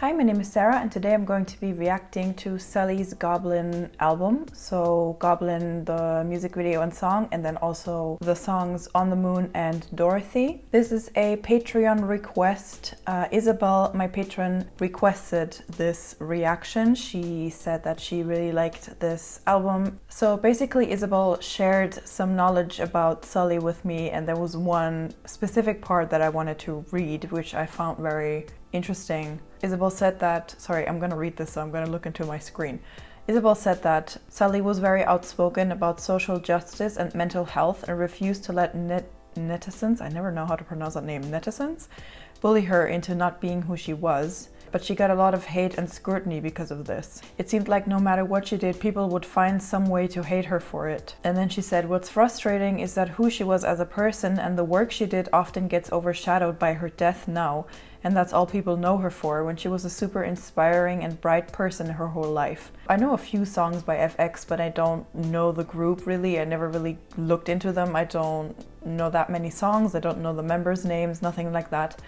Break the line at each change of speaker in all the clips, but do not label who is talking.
Hi, my name is Sarah and today I'm going to be reacting to SULLI's Goblin album. So Goblin, the music video and song, and then also the songs On the Moon and Dorothy. This is a Patreon request. Isabel, my patron, requested this reaction. She said that she really liked this album. So basically Isabel shared some knowledge about SULLI with me, and there was one specific part that I wanted to read, which I found very interesting. Isabel said that, sorry, I'm gonna read this, so I'm gonna look into my screen. Isabel said that SULLI was very outspoken about social justice and mental health and refused to let netizens, I never know how to pronounce that name, netizens, bully her into not being who she was. But she got a lot of hate and scrutiny because of this. It seemed like no matter what she did, people would find some way to hate her for it. And then she said, what's frustrating is that who she was as a person and the work she did often gets overshadowed by her death now. And that's all people know her for, when she was a super inspiring and bright person her whole life. I know a few songs by FX, but I don't know the group really. I never really looked into them. I don't know that many songs. I don't know the members' names, nothing like that.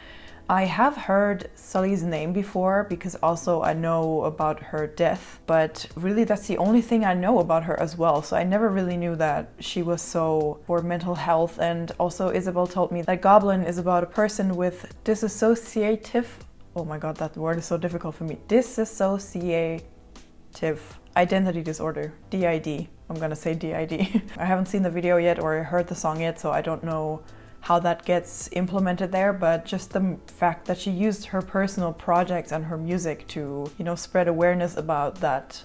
I have heard SULLI's name before because also I know about her death, but really that's the only thing I know about her as well. So I never really knew that she was so for mental health. And also Isabel told me that Goblin is about a person with dissociative, oh my god, that word is so difficult for me, dissociative identity disorder, DID. I'm gonna say DID. I haven't seen the video yet or heard the song yet, so I don't know how that gets implemented there, but just the fact that she used her personal projects and her music to, you know, spread awareness about that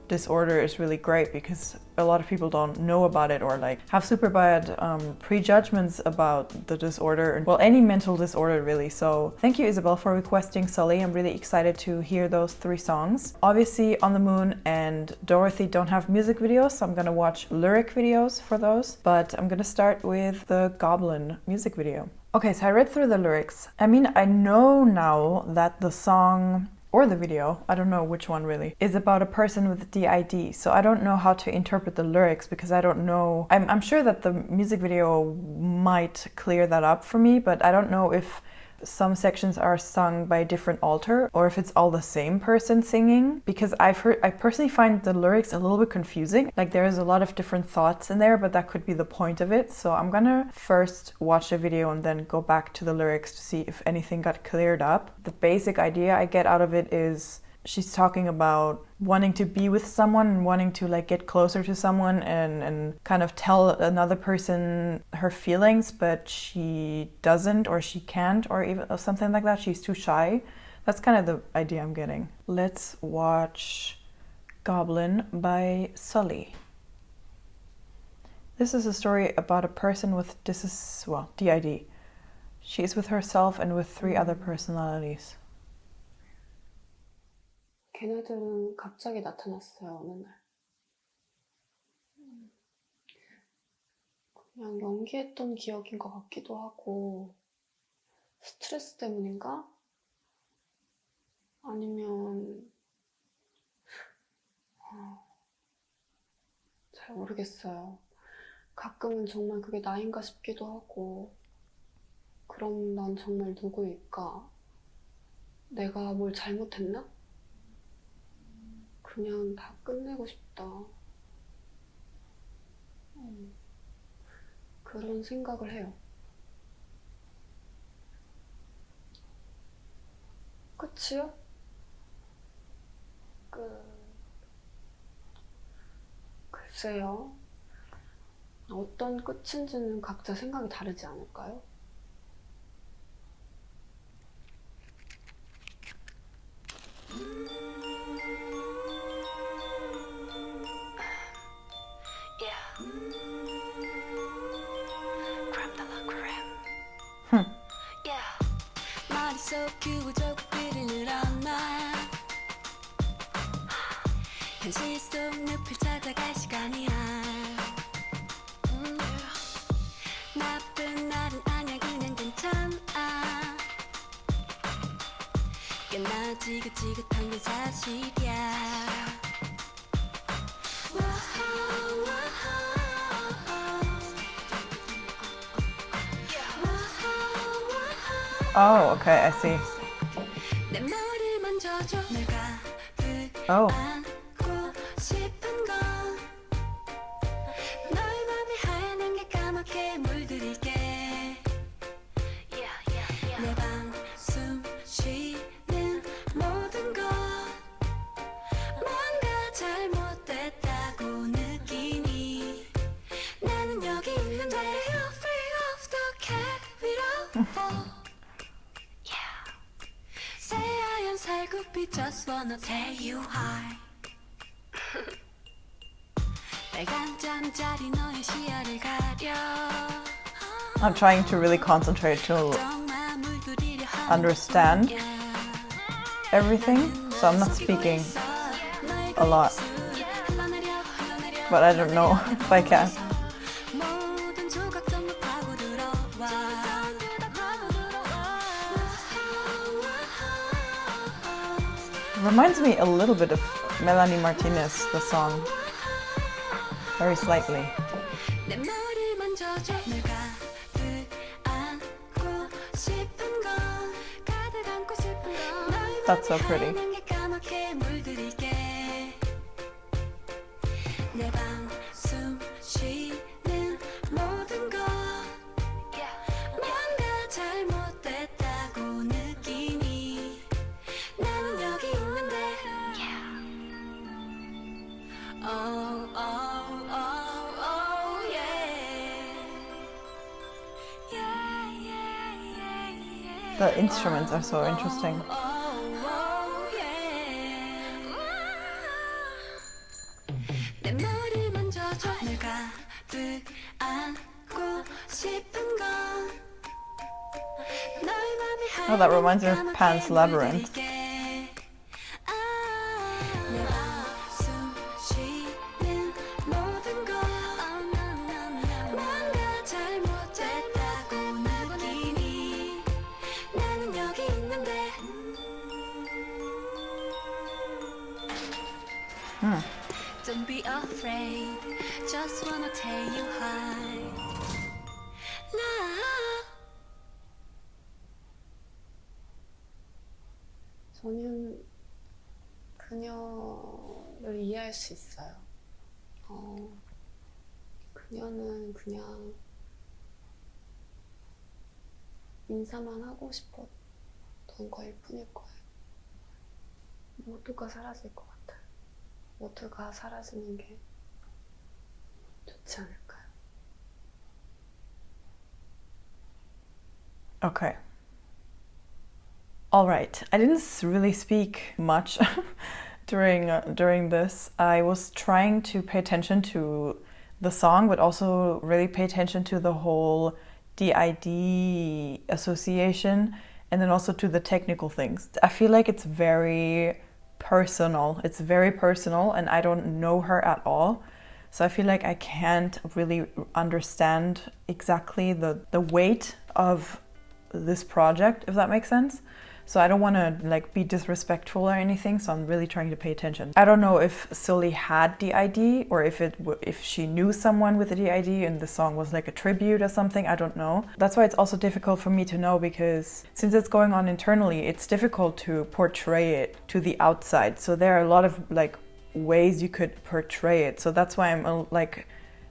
disorder is really great, because a lot of people don't know about it or like have super bad prejudgments about the disorder, and well, any mental disorder really. So thank you, Isabel, for requesting SULLI. I'm really excited to hear those 3 songs. Obviously On the Moon and Dorothy don't have music videos, so I'm gonna watch lyric videos for those, but I'm gonna start with the Goblin music video. Okay, so I read through the lyrics. I mean, I know now that the song or the video, I don't know which one really, is about a person with DID. So I don't know how to interpret the lyrics because I don't know. I'm sure that the music video might clear that up for me, but I don't know if some sections are sung by a different author or if it's all the same person singing, because I personally find the lyrics a little bit confusing. Like there's a lot of different thoughts in there, but that could be the point of it. So I'm gonna first watch the video and then go back to the lyrics to see if anything got cleared up. The basic idea I get out of it is she's talking about wanting to be with someone and wanting to like get closer to someone and kind of tell another person her feelings, but she doesn't or she can't, or even something like that. She's too shy. That's kind of the idea I'm getting. Let's watch Goblin by SULLI. This is a story about a person with DID. She is with herself and with 3 other personalities.
걔네들은 갑자기 나타났어요, 어느 날. 그냥 연기했던 기억인 것 같기도 하고, 스트레스 때문인가? 아니면 잘 모르겠어요. 가끔은 정말 그게 나인가 싶기도 하고, 그럼 난 정말 누구일까? 내가 뭘 잘못했나? 그냥 다 끝내고 싶다. 그런 생각을 해요. 끝이요? 글쎄요. 어떤 끝인지는 각자 생각이 다르지 않을까요?
현실 속 늪을 찾아갈 시간이야. 나쁜 날은 아니야, 그냥 괜찮아. 꽤나 지긋지긋한 게 사실이야.
Oh, okay, I see.
내 머리를 만져
Oh.
Just wanna tell you hi.
I'm trying to really concentrate to understand everything, so I'm not speaking a lot. But I don't know if I can. Reminds me a little bit of Melanie Martinez, the song, very slightly. That's so pretty. The instruments are so interesting. Oh, that reminds me of Pan's Labyrinth.
Don't be afraid, just wanna tell you hi.
저는 그녀를 이해할 수 있어요. 그녀는 그냥 인사만 하고 싶었던 거일 뿐일 거예요. 모두가 사라질 것 같아요. 모두가 사라지는 게 좋지 않을까요?
Okay. All right. I didn't really speak much during this. I was trying to pay attention to the song, but also really pay attention to the whole DID association, and then also to the technical things. I feel like it's very personal. It's very personal, and I don't know her at all. So I feel like I can't really understand exactly the weight of this project, if that makes sense. So I don't want to like be disrespectful or anything, so I'm really trying to pay attention. I don't know if SULLI had DID or if she knew someone with a DID and the song was like a tribute or something, I don't know. That's why it's also difficult for me to know, because since it's going on internally, it's difficult to portray it to the outside. So there are a lot of like ways you could portray it. So that's why I'm like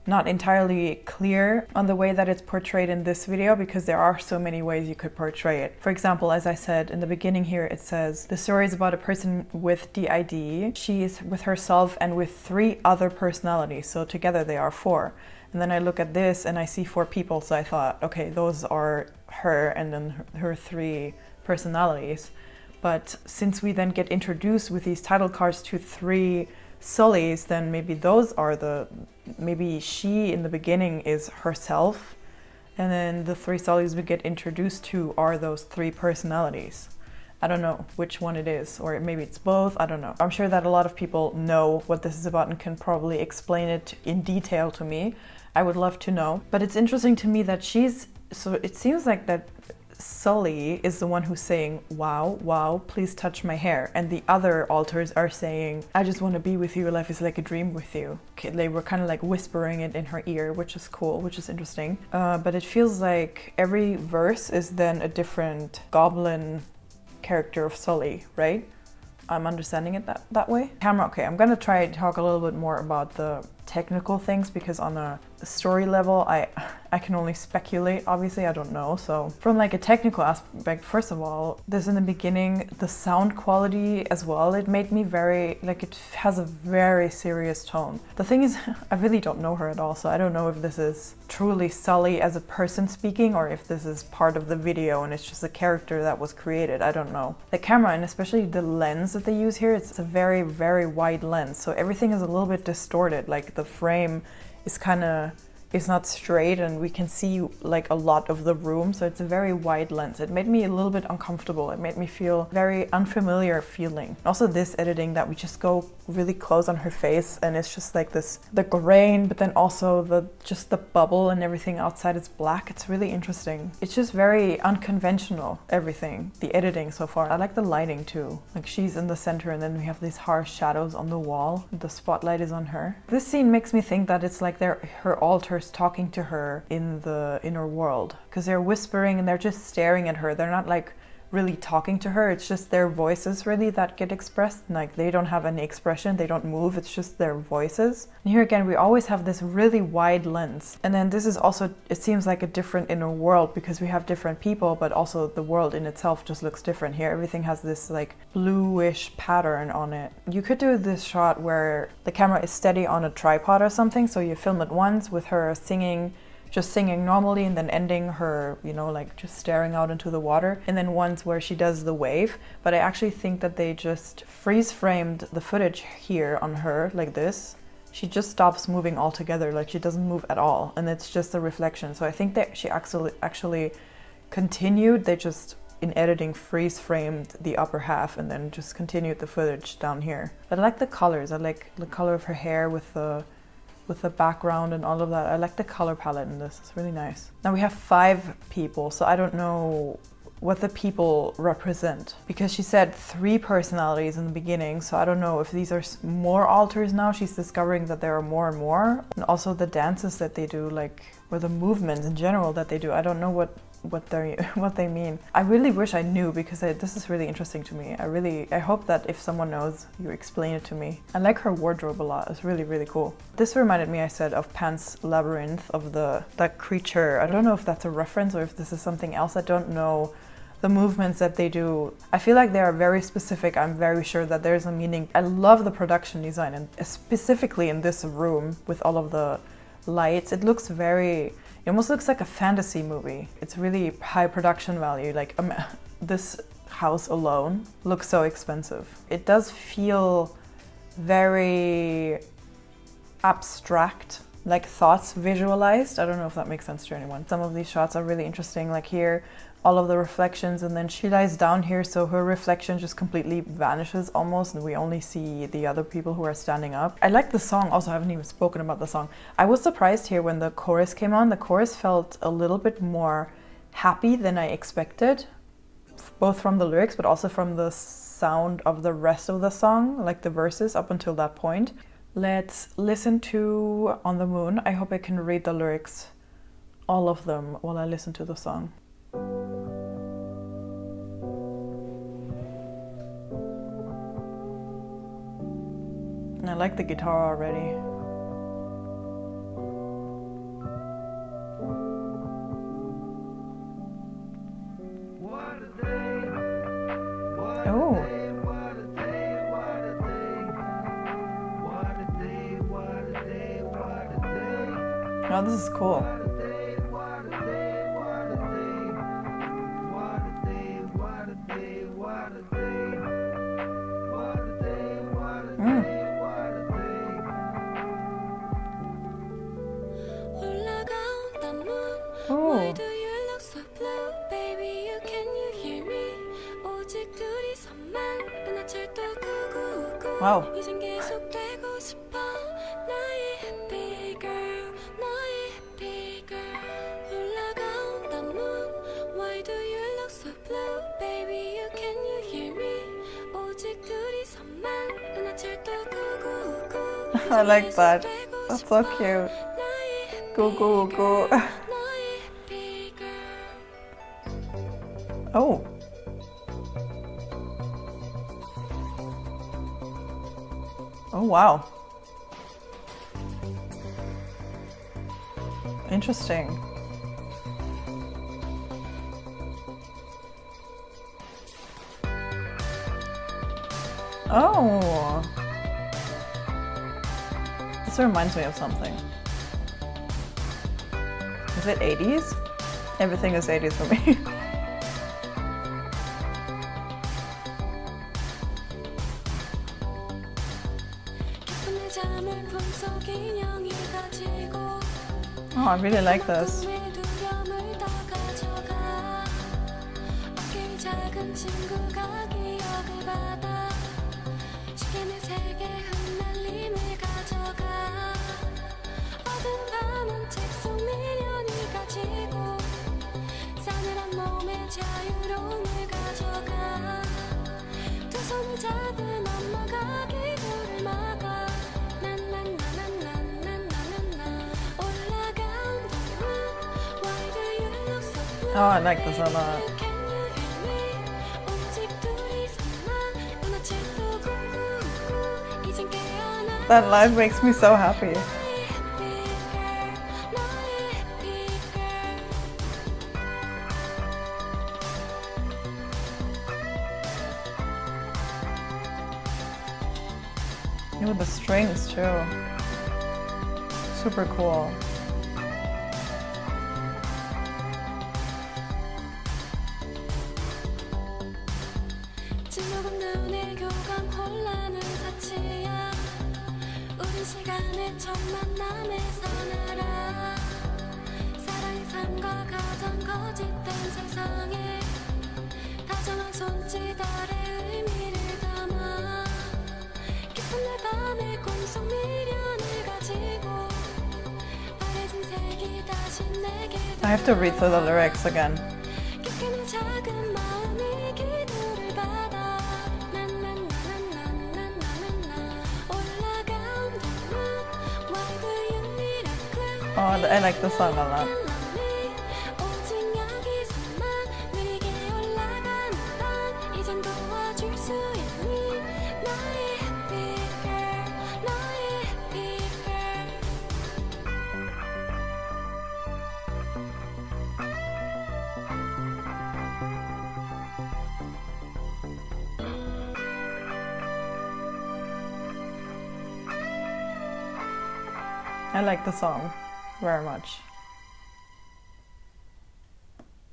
not entirely clear on the way that it's portrayed in this video, because there are so many ways you could portray it. For example, as I said in the beginning here, it says the story is about a person with DID. She is with herself and with 3 other personalities, so together they are 4. And then I look at this and I see 4 people, so I thought, okay, those are her and then her 3 personalities. But since we then get introduced with these title cards to 3 SULLIs, then maybe those are maybe she in the beginning is herself, and then the 3 SULLIs we get introduced to are those 3 personalities. I don't know which one it is, or maybe it's both, I don't know. I'm sure that a lot of people know what this is about and can probably explain it in detail to me. I would love to know. But it's interesting to me that so it seems like that SULLI is the one who's saying, wow, wow, please touch my hair. And the other alters are saying, I just want to be with you, life is like a dream with you. Okay, they were kind of like whispering it in her ear, which is cool, which is interesting. But it feels like every verse is then a different Goblin character of SULLI, right? I'm understanding it that way. Camera, okay, I'm gonna try to talk a little bit more about the technical things because on a story level, I can only speculate. Obviously, I don't know. So from like a technical aspect, first of all, this in the beginning, the sound quality as well, it made me very, like it has a very serious tone. The thing is, I really don't know her at all. So I don't know if this is truly SULLI as a person speaking or if this is part of the video and it's just a character that was created. I don't know. The camera and especially the lens that they use here, it's a very, very wide lens. So everything is a little bit distorted. Like the frame is kind of, it's not straight and we can see like a lot of the room, so it's a very wide lens. It made me a little bit uncomfortable. It made me feel very unfamiliar feeling. Also this editing that we just go really close on her face and it's just like this, the grain, but then also just the bubble and everything outside is black. It's really interesting. It's just very unconventional, everything, the editing so far. I like the lighting too. Like she's in the center and then we have these harsh shadows on the wall. The spotlight is on her. This scene makes me think that it's like her altars talking to her in the inner world, because they're whispering and they're just staring at her. They're not like really talking to her. It's just their voices really that get expressed. Like they don't have any expression, they don't move, it's just their voices. And here again, we always have this really wide lens. And then this is also, it seems like a different inner world because we have different people, but also the world in itself just looks different. Here everything has this like bluish pattern on it. You could do this shot where the camera is steady on a tripod or something, so you film it once with her singing, just singing normally and then ending her, you know, like just staring out into the water. And then once where she does the wave. But I actually think that they just freeze framed the footage here on her like this. She just stops moving altogether, like she doesn't move at all. And it's just a reflection. So I think that she actually continued. They just, in editing, freeze framed the upper half and then just continued the footage down here. But I like the colors. I like the color of her hair with the background and all of that. I like the color palette in this, it's really nice. Now we have 5 people, so I don't know what the people represent. Because she said 3 personalities in the beginning, so I don't know if these are more alters now. She's discovering that there are more and more. And also the dances that they do, like, or the movements in general that they do, I don't know what they mean. I really wish I knew because this is really interesting to me. I hope that if someone knows, you explain it to me. I like her wardrobe a lot. It's really, really cool. This reminded me, I said, of Pan's Labyrinth, of that creature. I don't know if that's a reference or if this is something else. I don't know. The movements that they do, I feel like they are very specific. I'm very sure that there's a meaning. I love the production design, and specifically in this room with all of the lights. It looks it almost looks like a fantasy movie. It's really high production value. Like this house alone looks so expensive. It does feel very abstract, like thoughts visualized. I don't know if that makes sense to anyone. Some of these shots are really interesting, like here, all of the reflections, and then she lies down here, so her reflection just completely vanishes almost, and we only see the other people who are standing up. I like the song. Also, I haven't even spoken about the song. I was surprised here when the chorus came on. The chorus felt a little bit more happy than I expected, both from the lyrics but also from the sound of the rest of the song, like the verses up until that point. Let's listen to On the Moon. I hope I can read the lyrics, all of them, while I listen to the song. I like the guitar already. Oh. Oh, this is cool.
Why do you look so blue, baby? Can you hear me? 오직 둘이서만 은하철도 999.
Wow.
이젠 계속되고 싶어. 나의 happy girl, 나의 happy girl. 올라가 the moon. Why do you look so blue, baby? Can you hear me? 오직 둘이서만 은하철도 999.
I like that. That's so cute. Go, go, go. Oh. Oh wow. Interesting. Oh. This reminds me of something. Is it 80s? Everything is 80s for me. Oh, I really like this. Oh, I like this a lot. That live makes me so happy. With the strings too. Super cool. I have to read through the lyrics again. Oh, I like the song a lot. I like the song very much.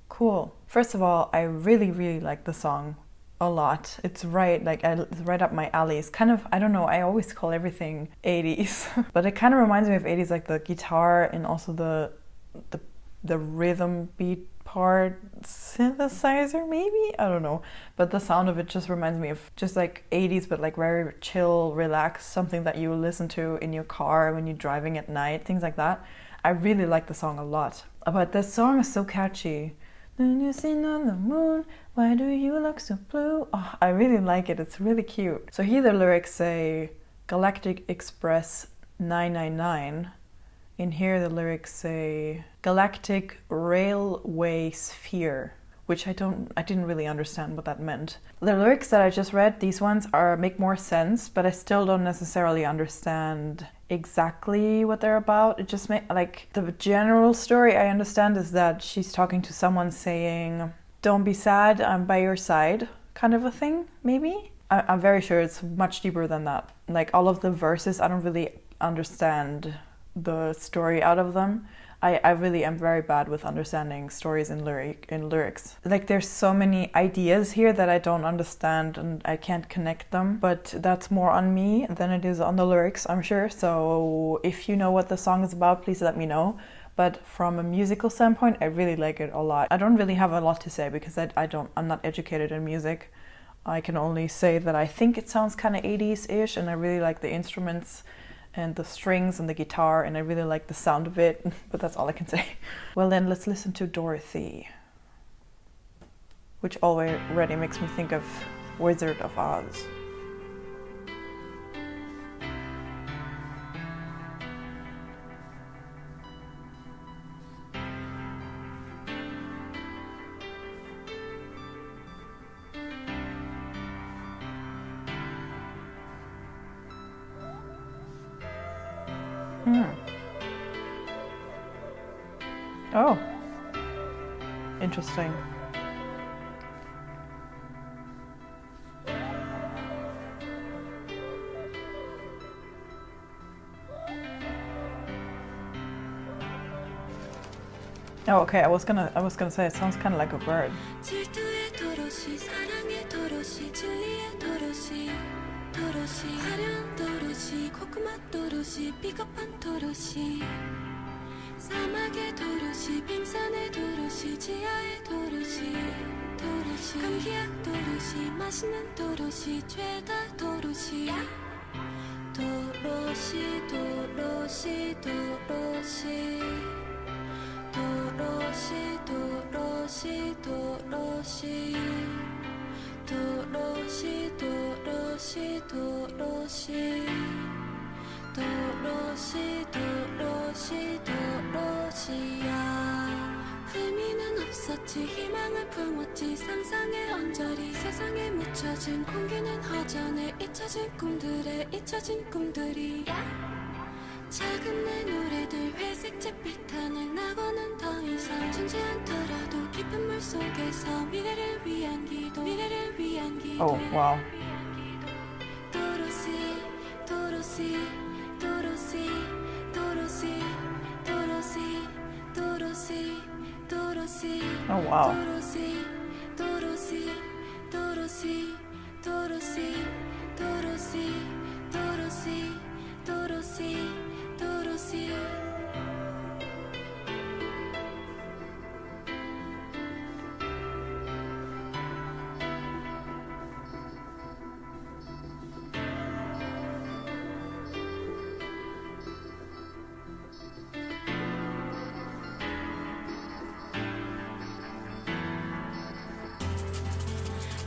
Cool. First of all, I really like the song a lot. It's right, it's right up my alley. It's kind of, I don't know, I always call everything 80s, but it kind of reminds me of 80s, like the guitar and also the rhythm beat part, synthesizer maybe? I don't know. But the sound of it just reminds me of just like 80s, but like very chill, relaxed, something that you listen to in your car when you're driving at night, things like that. I really like the song a lot. But the song is so catchy. Then you seen on the moon, why do you look so blue? Oh, I really like it, it's really cute. So here the lyrics say Galactic Express 999. In here the lyrics say Galactic Railway Sphere, which I didn't really understand what that meant. The lyrics that I just read, these ones make more sense, but I still don't necessarily understand exactly what they're about. It just like the general story I understand is that she's talking to someone saying, "Don't be sad, I'm by your side," kind of a thing, maybe? I'm very sure it's much deeper than that. Like all of the verses, I don't really understand the story out of them. I really am very bad with understanding stories in lyrics. Like there's so many ideas here that I don't understand and I can't connect them, but that's more on me than it is on the lyrics, I'm sure. So if you know what the song is about, please let me know. But from a musical standpoint, I really like it a lot. I don't really have a lot to say because I'm not educated in music. I can only say that I think it sounds kind of 80s-ish and I really like the instruments and the strings and the guitar, and I really like the sound of it, but that's all I can say. Well then, let's listen to Dorothy, which already makes me think of Wizard of Oz. Oh, interesting. Oh, okay. I was gonna say it sounds kind of like a bird.
질투의 도로시 사랑의 도로시 진리의 도로시 도로시 화려한 도로시 코코맛 도로시 비겁한 도로시 사막의 도로시 빙산의 도로시 지하의 도로시 도로시 감기약 도로시 맛있는 도로시 죄다 도로시 도로시 도로시 도로시 도로시 도로시 도로시 도로시 도로시 도로시 도로시 도로시 도로시야 의미는 없었지 희망을 품었지 상상의 언저리 세상에 묻혀진 공기는 허전해 잊혀진 꿈들에 잊혀진 꿈들이 작은 내 노래들 회색 잿빛 하늘 나고는 더 이상 존재 않더라도 깊은 물 속에서 미래를 위한 기도 미래를 위한 기도
Oh, wow.
도로시 도로시 도로시 도로시 도로시 도로시 도로시
Oh, wow.
도로시 도로시 도로시 도로시 도로시 도로시 도로시 도로시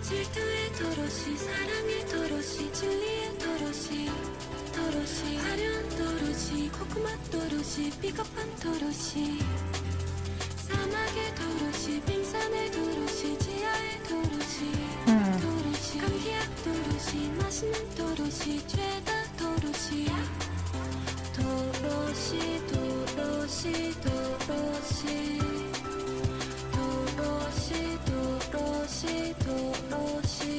질투의 도로시 사랑의 도로시 진리의 도로시 도로시 화려한 도로시 코코맛 도로시 비겁한 도로시 사막의 도로시 빙산의 도로시 지하의 도로시 도로시 감기약 도로시 맛있는 도로시 죄다 도로시 도로시 도로시 도로시 도로시 도로시 도로시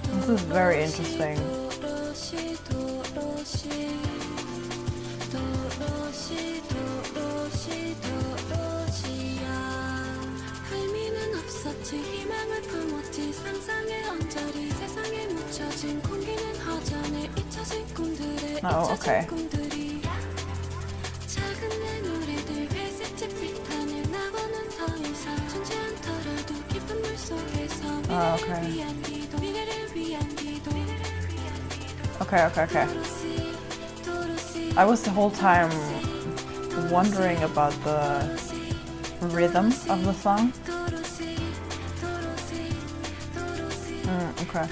This is very interesting.
도로시 도로시 도로시 도로시 도로시야 의미는 없었지 희망을 품었지 상상의 언저리 세상에 묻혀진 공기는 허전해 잊혀진 꿈들에
Oh, okay.
잊혀진 꿈들이 작은 내 노래들 회색 잿빛 하늘 나고는 더 이상 존재 않더라도 깊은 물 속에서 미래를
okay.
위한 기도 미래를 위한 기도
Okay. I was the whole time wondering about the rhythm of the song. Okay.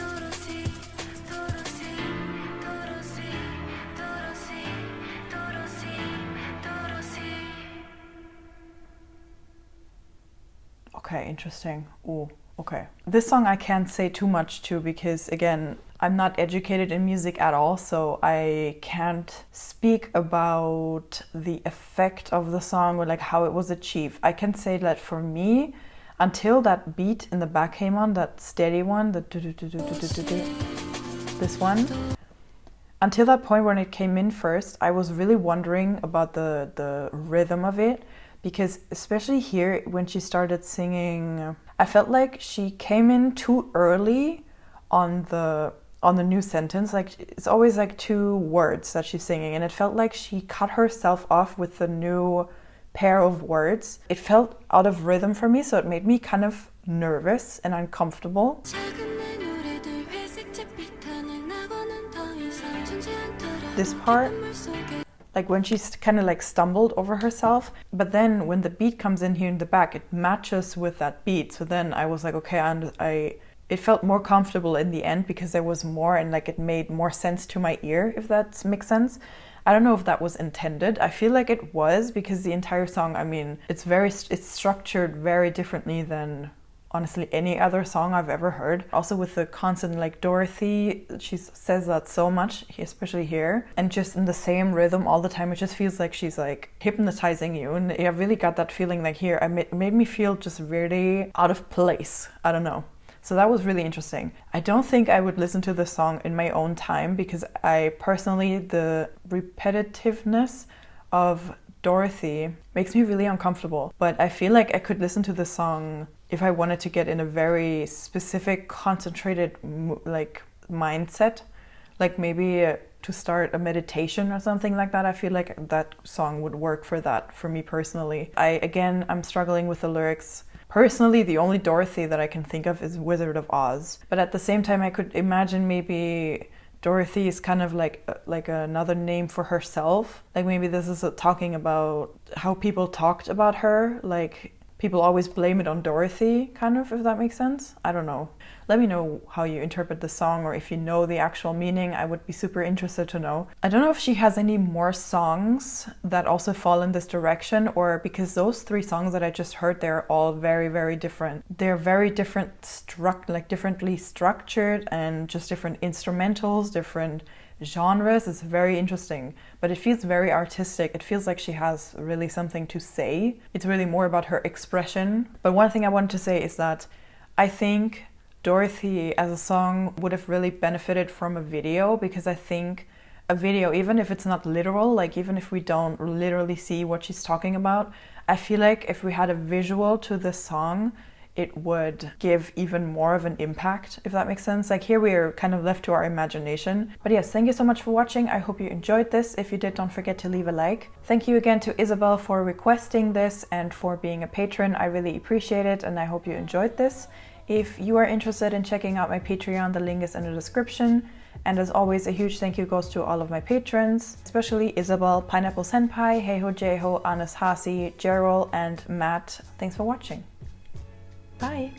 Okay, interesting. Ooh, okay. This song I can't say too much to because, again, I'm not educated in music at all, so I can't speak about the effect of the song or like how it was achieved. I can say that for me, until that beat in the back came on, that steady one, the this one, until that point when it came in first, I was really wondering about the rhythm of it. Because especially here, when she started singing, I felt like she came in too early on the new sentence. Like it's always like 2 words that she's singing, and it felt like she cut herself off with the new pair of words. It felt out of rhythm for me, so it made me kind of nervous and uncomfortable. This part, like when she's kind of like stumbled over herself, but then when the beat comes in here in the back, it matches with that beat. So then I was like, okay, it felt more comfortable in the end because there was more and like it made more sense to my ear, if that makes sense. I don't know if that was intended. I feel like it was because the entire song, I mean, it's structured very differently than honestly any other song I've ever heard. Also with the constant like Dorothy, she says that so much, especially here, and just in the same rhythm all the time. It just feels like she's like hypnotizing you, and I really got that feeling like here. It made me feel just really out of place. I don't know. So that was really interesting. I don't think I would listen to the song in my own time because I personally, the repetitiveness of Dorothy makes me really uncomfortable. But I feel like I could listen to the song if I wanted to get in a very specific, concentrated like mindset, like maybe to start a meditation or something like that. I feel like that song would work for that, for me personally. I'm struggling with the lyrics. Personally, the only Dorothy that I can think of is Wizard of Oz. But at the same time, I could imagine maybe Dorothy is kind of like another name for herself. Like maybe this is talking about how people talked about her. Like people always blame it on Dorothy, kind of, if that makes sense. I don't know. Let me know how you interpret the song, or if you know the actual meaning. I would be super interested to know. I don't know if she has any more songs that also fall in this direction, or because those 3 songs that I just heard, they're all very, very different. They're very different, differently structured, and just different instrumentals, different genres. It's very interesting, but it feels very artistic. It feels like she has really something to say. It's really more about her expression. But one thing I wanted to say is that I think Dorothy as a song would have really benefited from a video, because I think a video, even if it's not literal, like even if we don't literally see what she's talking about, I feel like if we had a visual to the song, it would give even more of an impact, if that makes sense. Like here we are kind of left to our imagination. But yes, thank you so much for watching. I hope you enjoyed this. If you did, don't forget to leave a like. Thank you again to Isabel for requesting this and for being a patron. I really appreciate it, and I hope you enjoyed this. If you are interested in checking out my Patreon, the link is in the description. And as always, a huge thank you goes to all of my patrons, especially Isabel, Pineapple Senpai, Heiho Jeho, Anas Hasi, Gerald, and Matt. Thanks for watching. Bye!